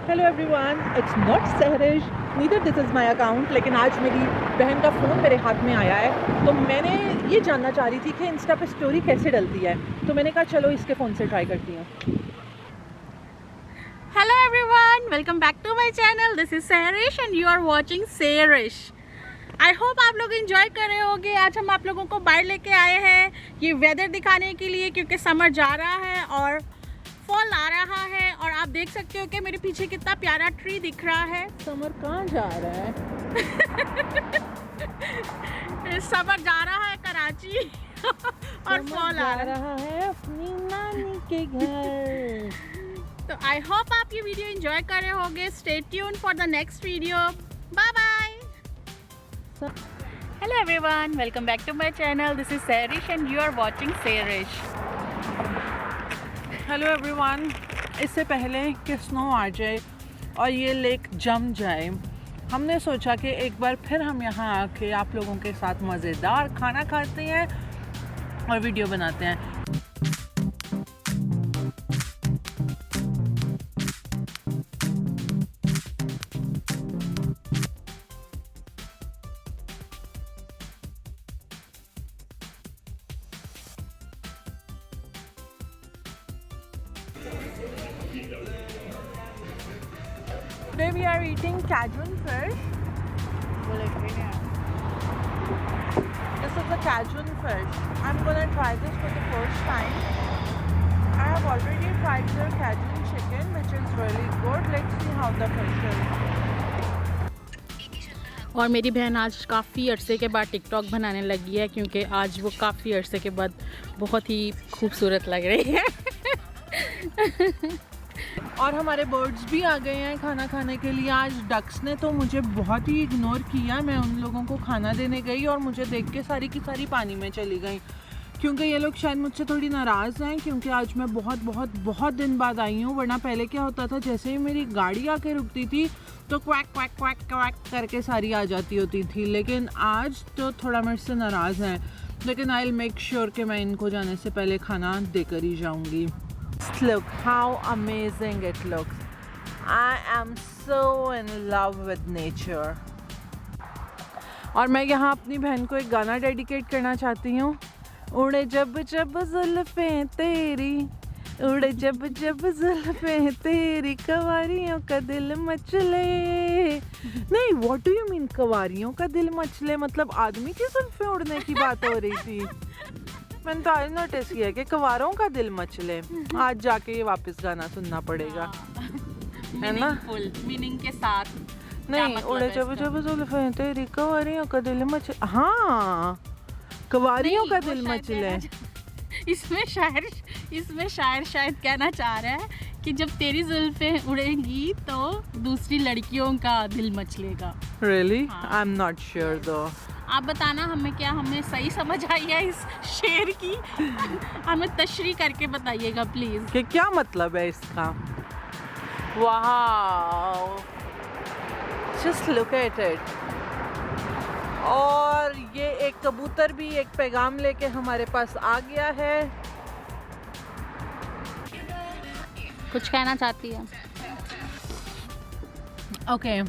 Hello everyone, it's not Sahrish, neither this is my account. लेकिन आज मेरी बहन का फ़ोन मेरे हाथ में आया है, तो मैंने ये जानना चाह रही थी कि इंस्टा पे स्टोरी कैसे डलती है, तो मैंने कहा चलो इसके फ़ोन से ट्राई करती हूँ। Hello everyone, welcome back to my channel. This is Sahrish and you are watching Sahrish. I hope आप लोग एंजॉय कर रहे होंगे। आज हम आप लोगों को बाहर लेके आए हैं ये वेदर दिखाने के लिए, क्योंकि समर जा रहा है और फॉल आ रहा है। और आप देख सकते हो कि मेरे पीछे कितना प्यारा ट्री दिख रहा है। समर कहाँ जा रहा है? समर जा रहा है कराची और फॉल आ रहा है अपनी नानी के घर। तो आई होप आप ये वीडियो एंजॉय कर रहे होंगे। Stay tune for the next video. Bye bye. Hello everyone, welcome back to my channel. This is Sahrish and you are watching Sahrish. Hello everyone, इससे पहले कि स्नो आ जाए और ये लेक जम जाए, हमने सोचा कि एक बार फिर हम यहाँ आके आप लोगों के साथ मज़ेदार खाना खाते हैं और वीडियो बनाते हैं। Today we are eating Cajun fish. This is a Cajun fish. I'm gonna try this for the first time. I have already tried their Cajun chicken, which is really good. Let's see how the fish is. और मेरी बहन आज काफ़ी अरसे के बाद TikTok बनाने लगी है, क्योंकि आज वो काफ़ी अरसे के बाद बहुत ही खूबसूरत लग रही है। और हमारे बर्ड्स भी आ गए हैं खाना खाने के लिए। आज डक्स ने तो मुझे बहुत ही इग्नोर किया। मैं उन लोगों को खाना देने गई और मुझे देख के सारी की सारी पानी में चली गई, क्योंकि ये लोग शायद मुझसे थोड़ी नाराज़ हैं, क्योंकि आज मैं बहुत दिन बाद आई हूँ। वरना पहले क्या होता था, जैसे ही मेरी गाड़ी आके रुकती थी तो क्वैक क्वैक क्वैक क्वैक करके सारी आ जाती होती थी। लेकिन आज तो थोड़ा मेरे से नाराज़ हैं, लेकिन आई विल मेक श्योर कि मैं इनको जाने से पहले खाना देकर ही जाऊँगी। Look how amazing it looks. I am so in love with nature. और मैं यहाँ अपनी बहन को एक गाना डेडिकेट करना चाहती हूँ। उड़े जब जब जुल्फ़ें तेरी, उड़े जब जब जुल्फ़ें तेरी, कवारियों का दिल मचले। नहीं, what do you mean कवारियों का दिल मचले? मतलब आदमी की जुल्फ़ें उड़ने की बात हो रही थी। मैंने तो आज नोटिस किया कि कवारों का दिल मचले। आज जाके ये वापस गाना सुनना पड़ेगा, है ना? मीनिंग के साथ नहीं, उड़े जब जब जुल्फ़ें तेरी, कवारियों का दिल मचले। हाँ, कवारियों का दिल मचले। इसमें शायर शायद कहना चाह रहा है कि जब तेरी जुल्फ़ें उड़ेंगी तो दूसरी लड़कियों का दिल मचलेगा। Really? I'm not sure though. आप बताना हमें सही समझ आई है इस शेर की। हमें तशरीह करके बताइएगा प्लीज कि क्या मतलब है इसका। Wow, just look at it. और ये एक कबूतर भी एक पैगाम लेके हमारे पास आ गया है। कुछ कहना चाहती है? ओके,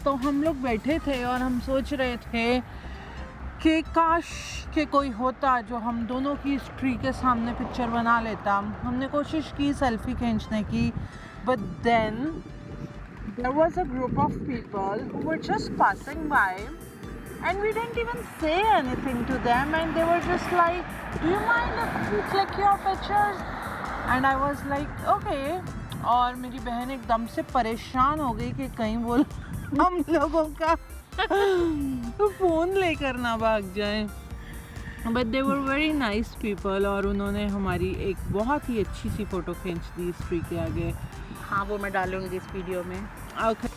तो हम लोग बैठे थे और हम सोच रहे थे कि काश कि कोई होता जो हम दोनों की इस ट्री के सामने पिक्चर बना लेता। हमने कोशिश की सेल्फी खींचने की, but then there was a group of people who were just passing by and we didn't even say anything to them, and they were just like, do you mind if we click your pictures? And I was like, okay. और मेरी बहन एकदम से परेशान हो गई कि कहीं वो हम लोगों का फ़ोन लेकर ना भाग जाए। But they were very nice people, और उन्होंने हमारी एक बहुत ही अच्छी सी फ़ोटो खींच दी इस ट्री के आगे। हाँ, वो मैं डालूंगी इस वीडियो में। Okay,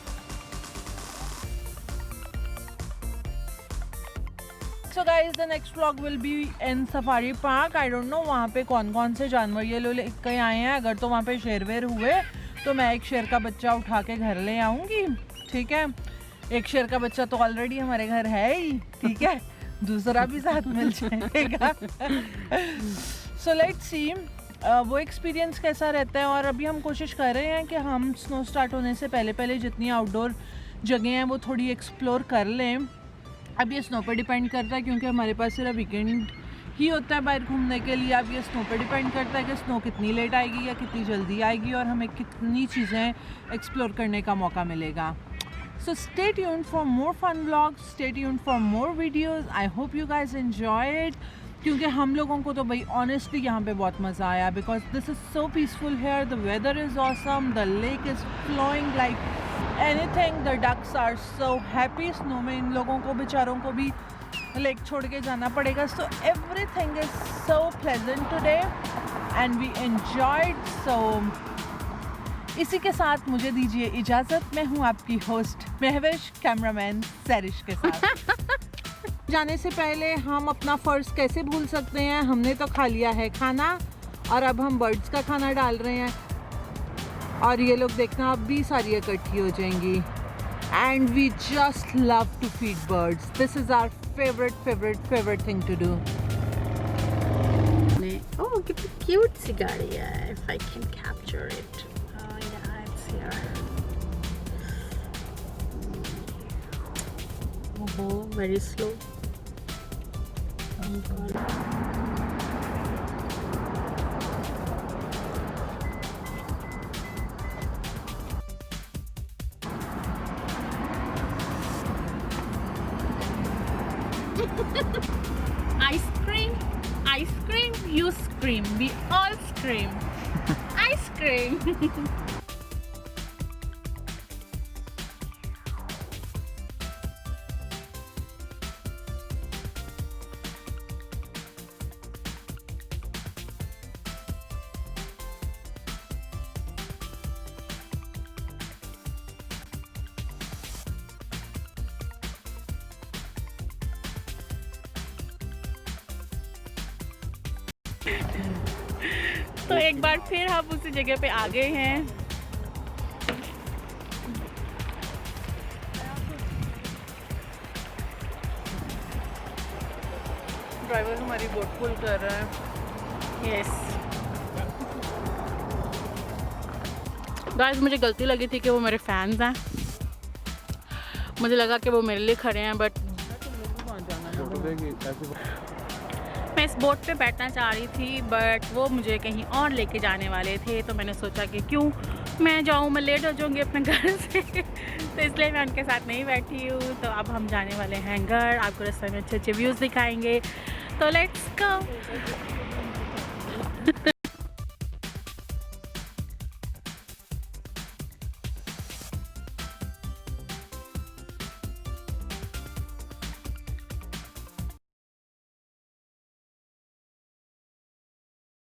so guys, the next vlog will be in safari park. I don't know वहाँ पे कौन कौन से जानवर ये लोग लेके आए हैं। अगर तो वहाँ पे शेर वेर हुए तो मैं एक शेर का बच्चा उठा के घर ले आऊँगी, ठीक है? एक शेर का बच्चा तो ऑलरेडी हमारे घर है ही, ठीक है? दूसरा भी साथ मिल जाएगा। So let's see वो एक्सपीरियंस कैसा रहता है। और अभी हम कोशिश कर रहे हैं कि हम स्नो स्टार्ट होने से पहले जितनी आउटडोर जगह हैं वो थोड़ी एक्सप्लोर कर लें। अब ये स्नो पे डिपेंड करता है क्योंकि हमारे पास सिर्फ वीकेंड ही होता है बाहर घूमने के लिए। अब ये स्नो पे डिपेंड करता है कि स्नो कितनी लेट आएगी या कितनी जल्दी आएगी और हमें कितनी चीज़ें एक्सप्लोर करने का मौका मिलेगा। So stay tuned for more fun vlogs, stay tuned for more videos. I hope you guys enjoy it. क्योंकि हम लोगों को तो भाई ऑनेस्टली यहाँ पे बहुत मज़ा आया because this is so peaceful here, the weather is awesome, the lake is flowing like anything, the ducks are so happy. Snow में इन लोगों को बेचारों को भी लेक छोड़ के जाना पड़ेगा। So everything is so pleasant today and we enjoyed. So इसी के साथ मुझे दीजिए इजाज़त। मैं हूँ आपकी होस्ट महविश, कैमरामैन सैरिश के साथ। जाने से पहले हम अपना फ़र्ज़ कैसे भूल सकते हैं। हमने तो खा लिया है खाना और अब हम बर्ड्स का खाना डाल रहे हैं और ये लोग देखना अब भी सारी इकट्ठी हो जाएंगी। And we just love to feed birds, this is our favourite thing to do. Oh, कितनी क्यूट सी गाड़ी है। If I can capture it. Oh yeah, it's here. Oh, very slow. Oh God. Ice cream, you scream, we all scream. Ice cream. तो एक बार फिर हम उसी जगह पे आ गए हैं। ड्राइवर हमारी बोट पुल कर रहा है। यस गाइस, मुझे गलती लगी थी कि वो मेरे फैंस हैं। मुझे लगा कि वो मेरे लिए खड़े हैं, बट मैं इस बोट पे बैठना चाह रही थी बट वो मुझे कहीं और लेके जाने वाले थे। तो मैंने सोचा कि क्यों मैं जाऊँ, मैं लेट हो जाऊँगी अपने घर से। तो इसलिए मैं उनके साथ नहीं बैठी हूँ। तो अब हम जाने वाले हैं घर, आपको रास्ते में अच्छे अच्छे व्यूज़ दिखाएंगे। तो लेट्स गो।